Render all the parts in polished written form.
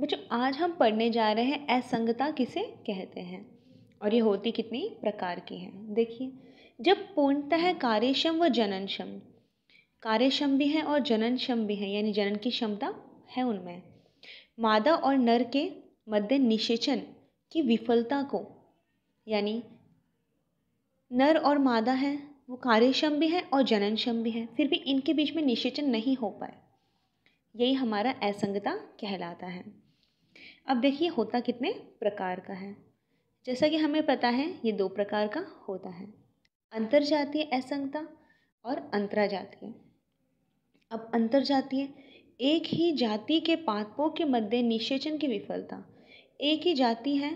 बच्चों आज हम पढ़ने जा रहे हैं असंगता किसे कहते हैं और ये होती कितनी प्रकार की है। देखिए, जब पूर्णतः कार्यक्षम व जननक्षम, कार्यक्षम भी है और जननक्षम भी है, यानी जनन की क्षमता है उनमें, मादा और नर के मध्य निषेचन की विफलता को, यानी नर और मादा है वो कार्यक्षम भी है और जननक्षम भी है, फिर भी इनके बीच में निषेचन नहीं हो पाए, यही हमारा असंगता कहलाता है। अब देखिए होता कितने प्रकार का है। जैसा कि हमें पता है ये 2 प्रकार का होता है, अंतरजातीय असंगता और अंतराजातीय। अब अंतरजातीय, एक ही जाति के पादपों के मध्य निषेचन की विफलता। एक ही जाति है,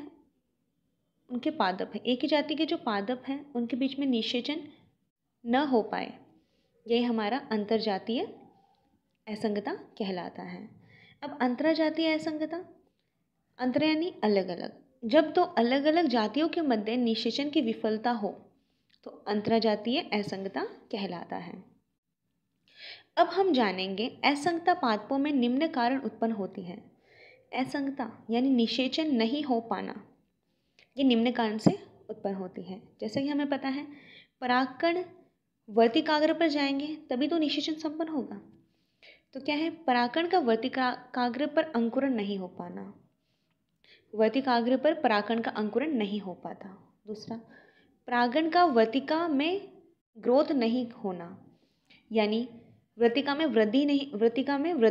उनके पादप है, एक ही जाति के जो पादप हैं उनके बीच में निषेचन न हो पाए, यही हमारा अंतरजातीय असंगता कहलाता है। अब अंतराजातीय असंगता, अंतर यानी अलग अलग, जब 2 अलग अलग जातियों के मध्य निषेचन की विफलता हो तो अंतराजातीय असंगता कहलाता है। अब हम जानेंगे असंगता पादपों में निम्न कारण उत्पन्न होती है। असंगता यानी निषेचन नहीं हो पाना, ये निम्न कारण से उत्पन्न होती है। जैसे कि हमें पता है परागकण वर्तिकाग्र पर जाएंगे तभी तो निषेचन संपन्न होगा। तो क्या है, परागकण का वर्तिकाग्र पर अंकुरण नहीं हो पाना, वर्तिकाग्र पर परागकण का अंकुरण नहीं हो पाता। दूसरा, परागकण का वर्तिका में ग्रोथ नहीं होना, यानी वर्तिका में वृद्धि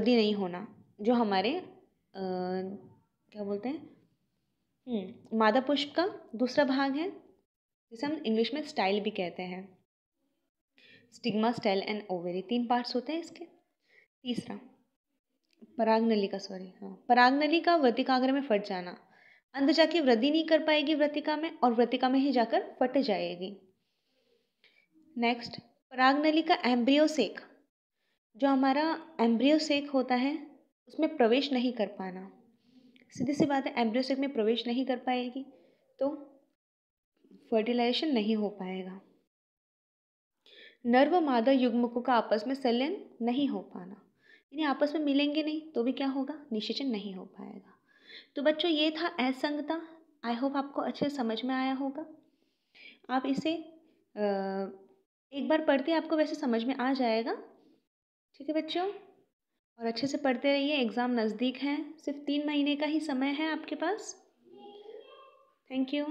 नहीं होना, जो हमारे क्या बोलते हैं, मादा पुष्प का दूसरा भाग है, जिसे हम इंग्लिश में स्टाइल भी कहते हैं। Stigma, style and ovary, 3 parts होते हैं इसके। तीसरा, परागनली का वर्तिकाग्र में फट जाना, अंदर जाके वृद्धि नहीं कर पाएगी वर्तिका में और वर्तिका में ही जाकर फट जाएगी। नेक्स्ट, परागनली का एम्ब्रियोसेक, जो हमारा एम्ब्रियोसेक होता है उसमें प्रवेश नहीं कर पाना। सीधी सी बात है, एम्ब्रियोसेक में प्रवेश नहीं कर पाएगी तो फर्टिलाइजेशन नहीं हो पाएगा। नर व मादा युग्मकों का आपस में संलयन नहीं हो पाना, यानी आपस में मिलेंगे नहीं तो भी क्या होगा, निषेचन नहीं हो पाएगा। तो बच्चों ये था असंगता। आई होप आपको अच्छे से समझ में आया होगा। आप इसे एक बार पढ़ते आपको वैसे समझ में आ जाएगा। ठीक है बच्चों, और अच्छे से पढ़ते रहिए, एग्ज़ाम नज़दीक है, सिर्फ 3 महीने का ही समय है आपके पास। Thank you.